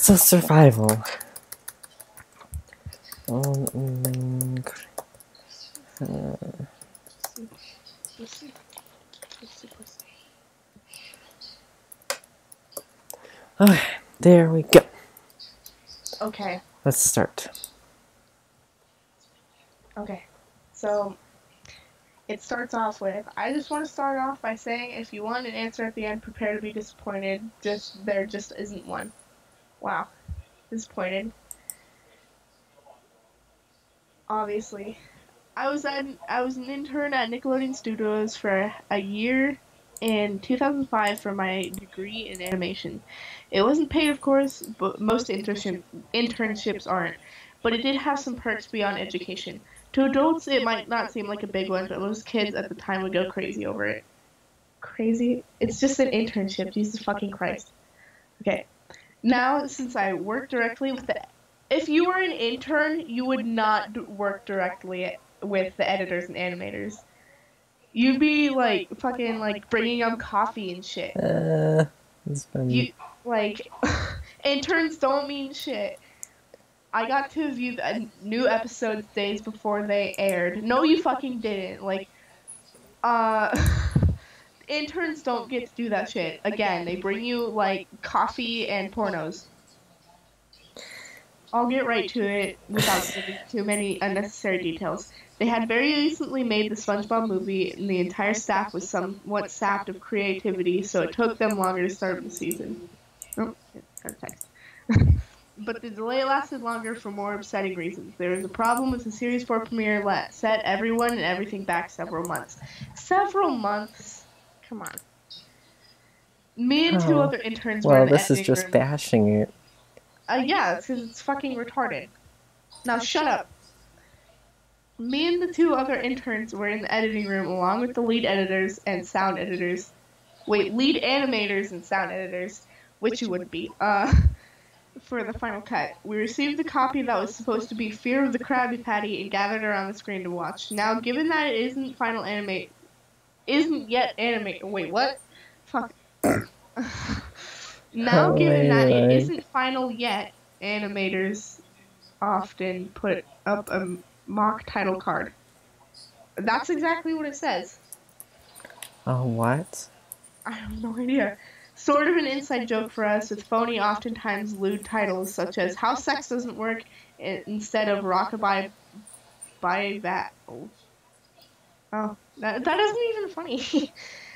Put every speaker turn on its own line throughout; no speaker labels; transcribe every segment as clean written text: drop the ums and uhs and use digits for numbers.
So survival. Okay, there we go.
Okay.
Let's start.
Okay. So it starts off with, I just want to start off by saying if you want an answer at the end, prepare to be disappointed. There just isn't one. Wow. Disappointed. Obviously. I was an intern at Nickelodeon Studios for a year in 2005 for my degree in animation. It wasn't paid, of course, but most internships aren't. But it did have some perks beyond education. To adults, it might not seem like a big one, but most kids at the time would go crazy over it. Crazy? It's just an internship, Jesus fucking Christ. Okay. Now, since I work directly with the... If you were an intern, you would not work directly with the editors and animators. You'd be, like, fucking, like, bringing them coffee and shit.
It's funny.
Interns don't mean shit. I got to view the new episodes days before they aired. No, you fucking didn't. Like, interns don't get to do that shit. Again, they bring you, like, coffee and pornos. I'll get right to it without giving too many unnecessary details. They had very recently made the SpongeBob movie, and the entire staff was somewhat sapped of creativity, so it took them longer to start the season. Oh, got a text. But the delay lasted longer for more upsetting reasons. There was a problem with the Series 4 premiere that set everyone and everything back several months. Several months? Come on. Me and two other interns were in the
this is
editing
just
room.
bashing it.
Yeah, it's because it's fucking retarded. Now shut up. Me and the two other interns were in the editing room along with the lead editors and sound editors. Wait, lead animators and sound editors, which you wouldn't be, for the final cut. We received the copy that was supposed to be Fear of the Krabby Patty and gathered around the screen to watch. Now, given that it isn't yet animate. Wait, what? Fuck. Now, given that it isn't final yet, animators often put up a mock title card. That's exactly what it says.
Oh, what?
I have no idea. Sort of an inside joke for us, with phony, oftentimes lewd titles such as How Sex Doesn't Work instead of Rockabye by That. Oh, that isn't even funny.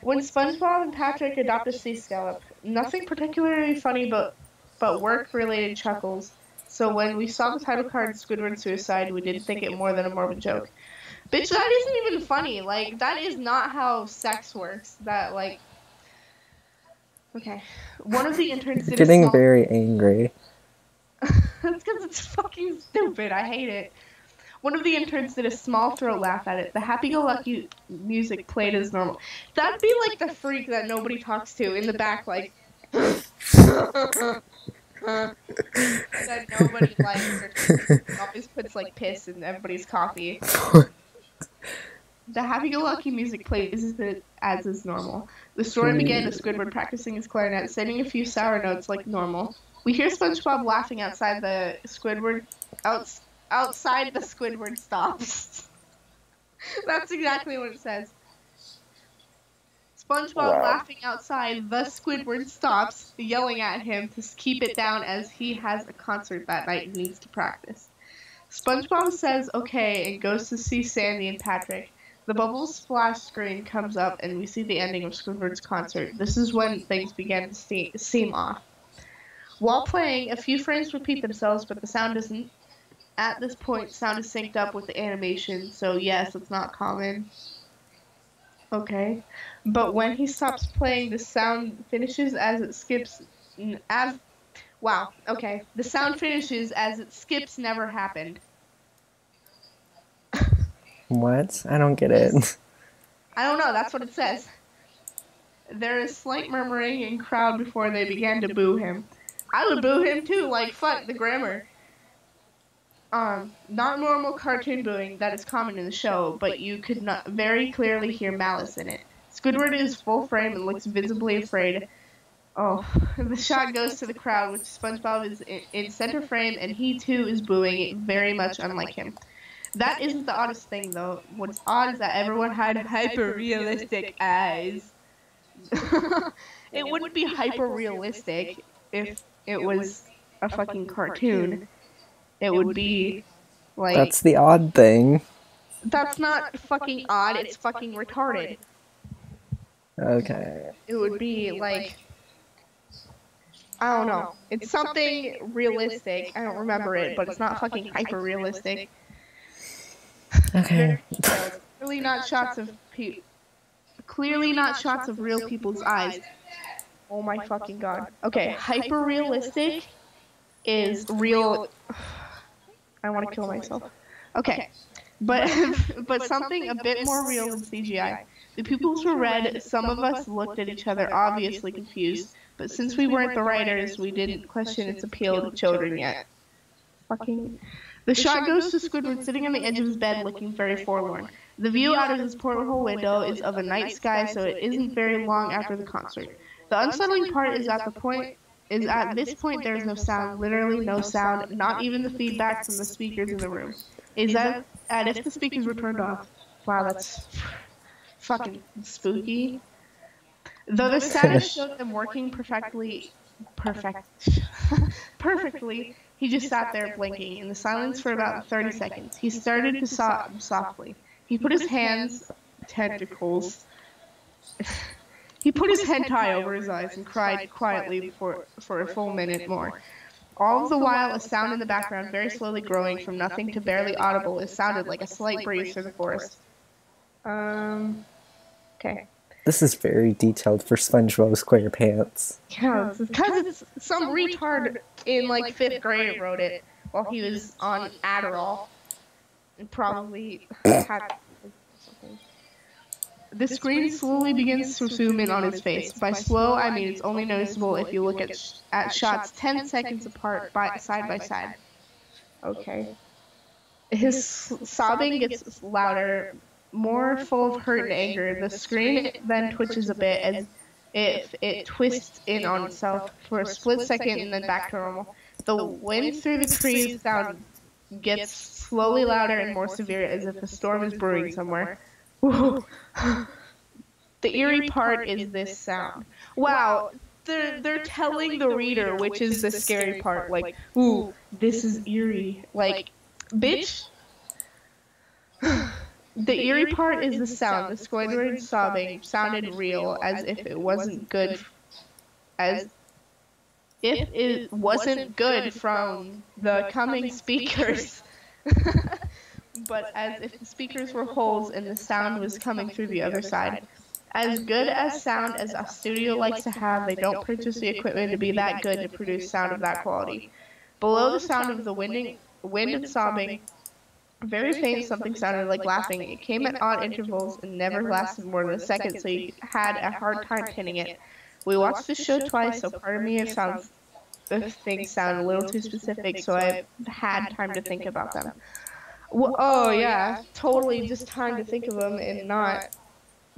When SpongeBob and Patrick adopt a sea scallop, nothing particularly funny but work-related chuckles. So when we saw the title card Squidward Suicide, we didn't think it more than a morbid joke. Bitch, that isn't even funny. Like, that is not how sex works. That, like... Okay. One of the interns did
Getting very angry.
That's because it's fucking stupid. I hate it. One of the interns did a small throat laugh at it. The happy-go-lucky music played as normal. That'd be like the freak that nobody talks to in the back, like... that nobody likes or always puts, like, piss in everybody's coffee. The happy-go-lucky music plays as is normal. The story began with Squidward practicing his clarinet, sending a few sour notes like normal. We hear SpongeBob laughing outside the Squidward... outside the Squidward stops. That's exactly what it says. SpongeBob laughing outside the Squidward stops, yelling at him to keep it down as he has a concert that night and needs to practice. SpongeBob says okay and goes to see Sandy and Patrick. The bubble splash screen comes up and we see the ending of Squidward's concert. This is when things begin to seem off. While playing, a few frames repeat themselves, but the sound doesn't. At this point, sound is synced up with the animation, so yes, it's not common. Okay. But when he stops playing, the sound finishes as it skips... Wow, okay. The sound finishes as it skips never happened.
What? I don't get it.
I don't know, that's what it says. There is slight murmuring in crowd before they began to boo him. I would boo him too, like, fuck, the grammar. Not normal cartoon booing that is common in the show, but you could not very clearly hear malice in it. Squidward is full frame and looks visibly afraid. Oh, the shot goes to the crowd, which SpongeBob is in center frame, and he too is booing, very much unlike him. That isn't the oddest thing, though. What's odd is that everyone had hyper-realistic eyes. It wouldn't be hyper-realistic if it was a fucking cartoon. It would be, like...
That's the odd thing.
That's not fucking odd, it's fucking retarded.
Okay.
It would be, like... I don't know. It's something realistic. I don't remember it, but it's not fucking hyper-realistic.
Okay.
Clearly not shots of clearly not shots of real people's eyes. Oh my fucking god. Okay, hyper-realistic is real. I want to kill myself. Okay. But something a bit more real than CGI. The pupils were red. Some of us looked at each other, obviously confused. But since we weren't the writers, we didn't question its appeal to children yet. Fucking... The shot goes to Squidward sitting on the edge of his bed looking very forlorn. The view out of his porthole window is of a night sky, so it isn't very long after the concert. The unsettling part is at this point there is no sound, literally no sound, not even the feedback from the speakers in the room. Is that and if the speakers were turned off? Wow, that's fucking spooky. Though the status showed them working perfectly, he just sat there blinking in the silence for about 30 seconds. He started to sob softly. He put his hands, tentacles, he put his hentai over his eyes and cried quietly for a full minute more. All the while, a sound in the background, very slowly growing from nothing to barely audible, it sounded like a slight breeze through the forest. Okay.
This is very detailed for SpongeBob SquarePants.
Yeah, because it's some retard in like 5th grade wrote it while he was on Adderall and probably had something. The screen slowly begins to zoom in on his face. By slow, I mean it's only noticeable if you look at shots 10 seconds apart, side by side. Okay. His sobbing gets louder, more full of hurt and anger. The screen then twitches a bit as if it twists in on itself for a split second and then back to normal. The wind through the trees sound gets slowly louder and more severe as if a storm is brewing somewhere. The eerie part is this sound. Wow, they're telling the reader which is the scary part. Like, ooh, this is eerie. Like, bitch. The eerie part is the sound. The Squidward sobbing sounded real, as if it wasn't good. As if it wasn't good from the coming speakers. But as if the speakers were holes and the sound was coming through the other side. As good as sound as a studio likes to have, they don't purchase the equipment to be that good to produce sound of that quality. Below the sound of the wind and sobbing, very faint something sounded like laughing. It came at odd intervals and never lasted more than a second, so you had a hard time pinning it. We watched the show twice, so part of me things sound a little too specific, so I had time to think about them. Well, oh yeah, totally just time to think of them and not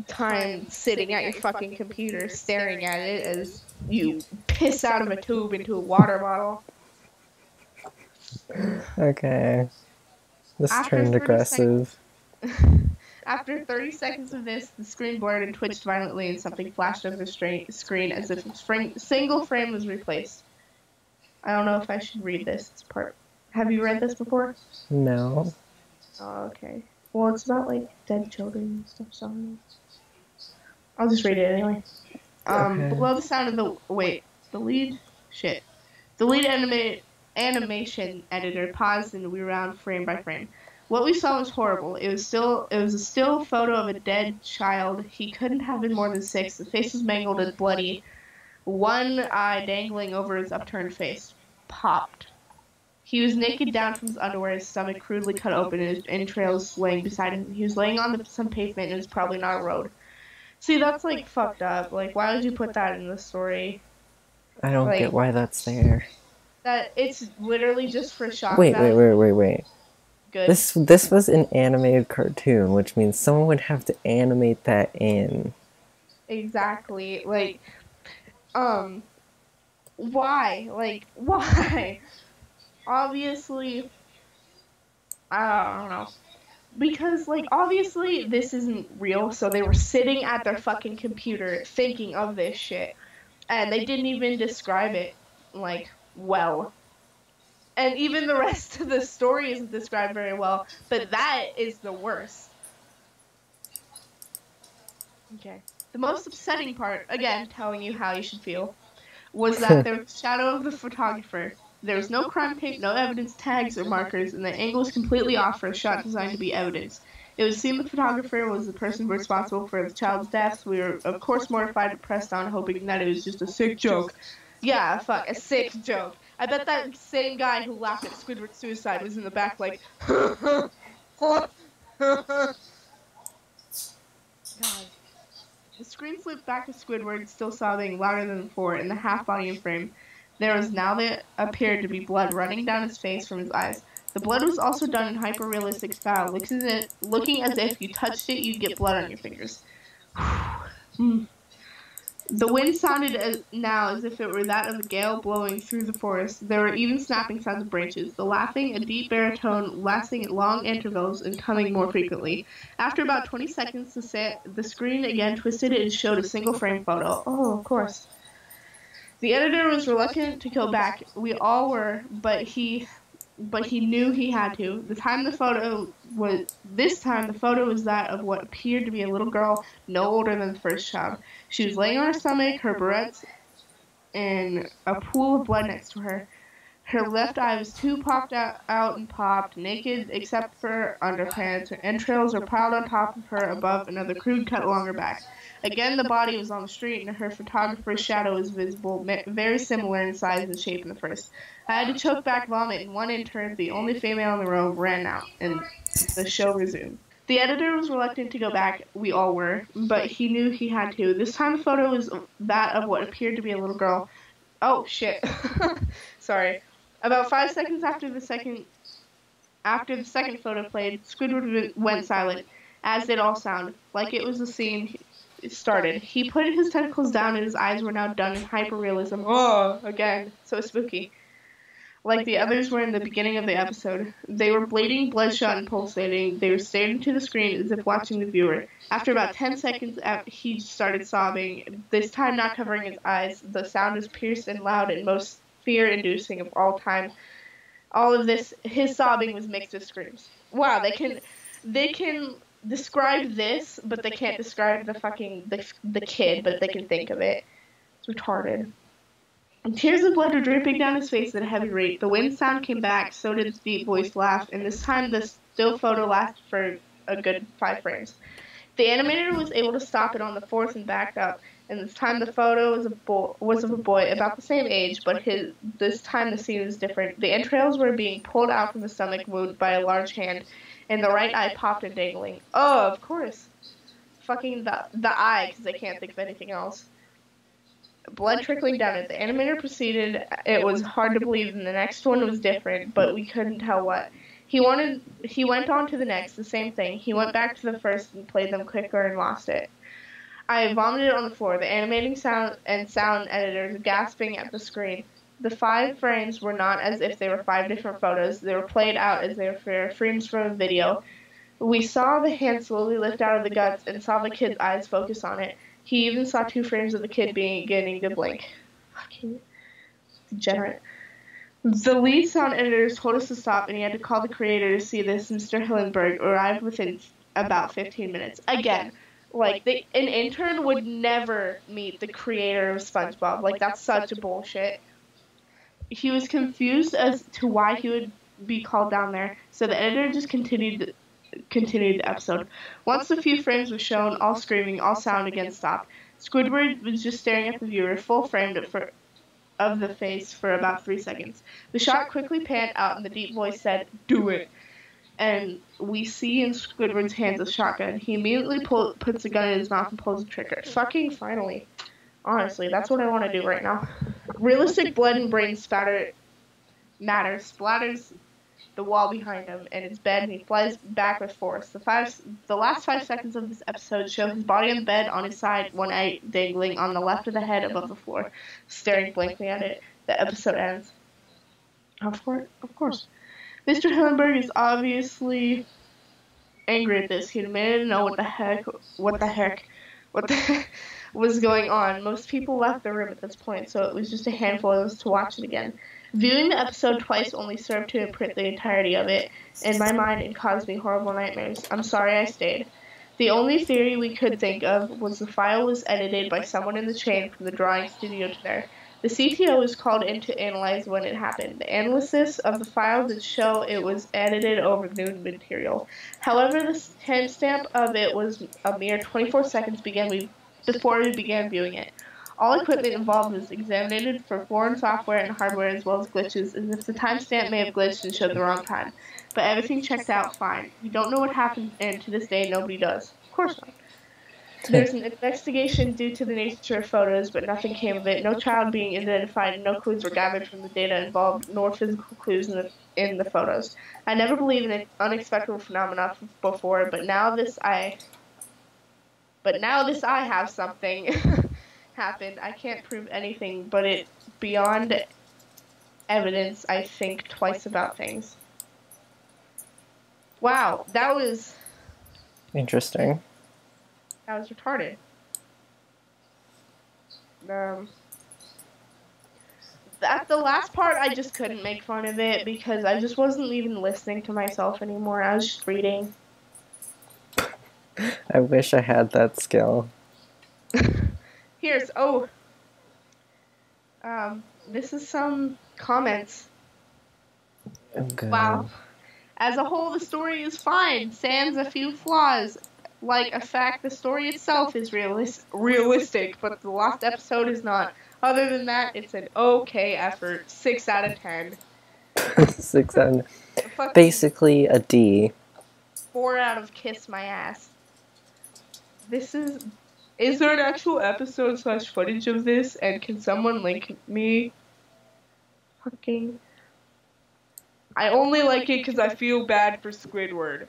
time sitting at your fucking computer staring at it as you piss out of a tube into a water bottle.
Okay. This turned aggressive.
After 30 seconds of this, the screen blurred and twitched violently and something flashed over the screen as if a single frame was replaced. I don't know if I should read this. It's part. Have you read this before?
No.
Oh, okay. Well, it's about, like, dead children and stuff, so I'll just read it anyway.
Okay.
Below the sound of the lead animation editor paused and we ran frame by frame. What we saw was horrible. It was a still photo of a dead child. He couldn't have been more than 6. The face was mangled and bloody. One eye dangling over his upturned face. Popped. He was naked down from his underwear, his stomach crudely cut open, and his entrails laying beside him. He was laying on some pavement, and it was probably not a road. See, that's, like, fucked up. Like, why would you put that in the story?
I don't get why that's there.
That it's literally just for shock.
Wait.
Good.
This was an animated cartoon, which means someone would have to animate that in.
Exactly. Like, Why? Like, why? Obviously, I don't know. Because, like, obviously this isn't real, so they were sitting at their fucking computer thinking of this shit. And they didn't even describe it, like, well. And even the rest of the story isn't described very well, but that is the worst. Okay. The most upsetting part, again, telling you how you should feel, was that there was a shadow of the photographer. There was no crime tape, no evidence tags or markers, and the angle was completely off for a shot designed to be evidence. It was seen the photographer was the person responsible for the child's death. We were, of course, mortified and pressed on, hoping that it was just a sick joke. Yeah, fuck, a sick joke. I bet that same guy who laughed at Squidward's suicide was in the back like, God. The screen flipped back to Squidward, still sobbing louder than before, in the half-volume frame. There was now that appeared to be blood running down his face from his eyes. The blood was also done in hyper-realistic style, looking as if you touched it, you'd get blood on your fingers. The wind sounded now as if it were that of a gale blowing through the forest. There were even snapping sounds of branches, the laughing, a deep baritone, lasting at long intervals and coming more frequently. After about 20 seconds, the screen again twisted and showed a single-frame photo. Oh, of course. The editor was reluctant to go back. We all were, but he knew he had to. This time the photo was that of what appeared to be a little girl no older than the first child. She was laying on her stomach, her barrettes, and a pool of blood next to her. Her left eye was too popped out and popped, naked except for underpants. Her entrails were piled on top of her above another crude cut along her back. Again, the body was on the street, and her photographer's shadow was visible, very similar in size and shape in the first. I had to choke back vomit, and one intern, the only female in the row, ran out, and the show resumed. The editor was reluctant to go back, we all were, but he knew he had to. This time the photo was that of what appeared to be a little girl. Oh, shit. Sorry. About 5 seconds after the second photo played, Squidward went silent, as did all sound, like it was the scene started. He put his tentacles down and his eyes were now done in hyper-realism. Oh, again, so spooky. Like the others were in the beginning of the episode. They were bleeding, bloodshot, and pulsating. They were staring into the screen as if watching the viewer. After about 10 seconds, he started sobbing, this time not covering his eyes. The sound was pierced and loud and most fear-inducing of all time. All of this, his sobbing was mixed with screams. Wow, they can describe this, but they can't describe the kid, but they can think of it. It's retarded. Tears of blood were dripping down his face at a heavy rate. The wind sound came back, so did the deep-voiced laugh, and this time the still photo lasted for a good 5 frames. The animator was able to stop it on the 4th and backed up, and this time the photo was of a boy about the same age, but this time the scene was different. The entrails were being pulled out from the stomach wound by a large hand, and the right eye popped and dangling. Oh, of course. Fucking the eye, because they can't think of anything else. Blood trickling down it. The animator proceeded. It was hard to believe, and the next one was different, but we couldn't tell what. He went on to the next, the same thing. He went back to the first and played them quicker and lost it. I vomited on the floor. The animating sound editors gasping at the screen. The 5 frames were not as if they were 5 different photos. They were played out as they were frames from a video. We saw the hand slowly lift out of the guts and saw the kid's eyes focus on it. He even saw 2 frames of the kid beginning to blink. Fucking degenerate. The lead sound editors told us to stop, and he had to call the creator to see this. Mr. Hillenberg arrived within about 15 minutes. Again, like, an intern would never meet the creator of SpongeBob. Like, that's such a bullshit. He was confused as to why he would be called down there, so the editor just continued the episode. Once a few frames were shown, all screaming, all sound again stopped. Squidward was just staring at the viewer, full framed of the face for about 3 seconds. The shot quickly panned out, and the deep voice said, "Do it." And we see in Squidward's hands a shotgun. He immediately puts the gun in his mouth and pulls the trigger. Fucking finally. Honestly, that's what I want to do right now. Realistic blood and brain splatters the wall behind him and his bed, and he flies back with force. The last 5 seconds of this episode show his body on the bed on his side, one eye dangling on the left of the head above the floor, staring blankly at it. The episode ends. Of course. Mr. Hillenberg is obviously angry at this. He demanded to know what the heck was going on. Most people left the room at this point, so it was just a handful of us to watch it again. Viewing the episode twice only served to imprint the entirety of it in my mind and caused me horrible nightmares. I'm sorry I stayed. The only theory we could think of was the file was edited by someone in the chain from the drawing studio to there. The CTO was called in to analyze when it happened. The analysis of the file did show it was edited over new material. However, the timestamp of it was a mere 24 seconds before we began viewing it. All equipment involved was examined for foreign software and hardware as well as glitches, as if the timestamp may have glitched and showed the wrong time. But everything checked out fine. We don't know what happened, and to this day, nobody does. Of course not. There's an investigation due to the nature of photos, but nothing came of it. No child being identified, and no clues were gathered from the data involved, nor physical clues in the photos. I never believed in unexpected phenomena before, but now this I have something happened. I can't prove anything, but it beyond evidence. I think twice about things. Wow, that was
Interesting.
That was retarded. At the last part, I just couldn't make fun of it because I just wasn't even listening to myself anymore. I was just reading.
I wish I had that skill.
This is some comments.
Okay.
Wow. As a whole, the story is fine. Sans a few flaws. Like a fact, the story itself is realistic, but the last episode is not. Other than that, it's an okay effort. 6 out of 10.
6 out of... Basically a D.
4 out of kiss my ass. Is there an actual episode / footage of this? And can someone link me? Fucking... I only like it because I feel bad for Squidward.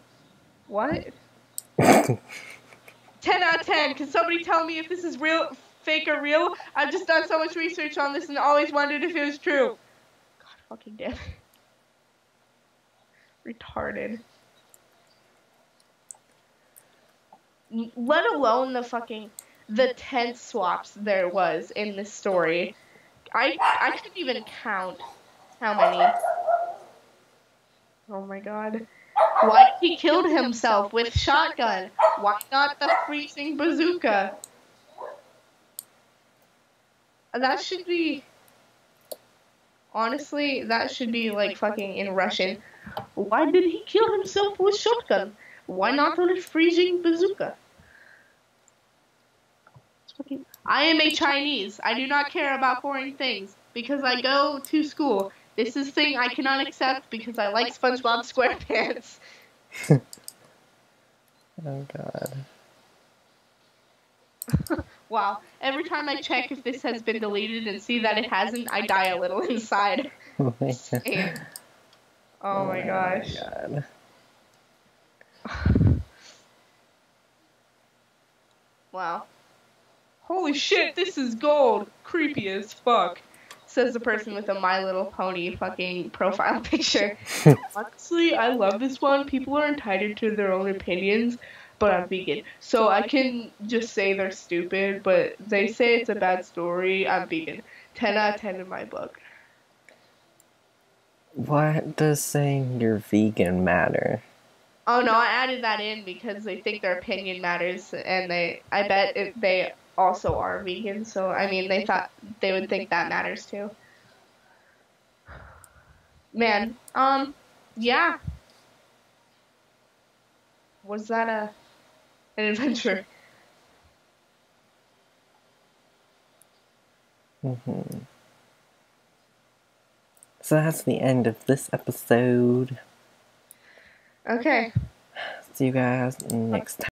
What? 10 out of 10. Can somebody tell me if this is real, fake, or real? I've just done so much research on this and always wondered if it was true. God fucking damn it. Retarded. Let alone the tent swaps there was in this story. I couldn't even count how many. Oh my god. Why he killed himself with shotgun? Why not the freezing bazooka? That should be... Honestly, that should be like fucking in Russian. Why did he kill himself with shotgun? Why not with a freezing bazooka? I am a Chinese. I do not care about foreign things because I go to school. This is a thing I cannot accept because I like SpongeBob SquarePants.
Oh god.
Wow. Every time I check if this has been deleted and see that it hasn't, I die a little inside.
Oh my god.
Oh my gosh.
God.
Wow. Holy shit, this is gold. Creepy as fuck. Says the person with a My Little Pony fucking profile picture. Honestly, I love this one. People are entitled to their own opinions, but I'm vegan. So I can just say they're stupid, but they say it's a bad story. I'm vegan. 10 out of 10 in my book.
What does saying you're vegan matter?
Oh no, I added that in because they think their opinion matters, and I bet they also are vegan, so I mean they thought they would think that matters too. Man, yeah. Was that an adventure?
So that's the end of this episode.
Okay.
See you guys next time.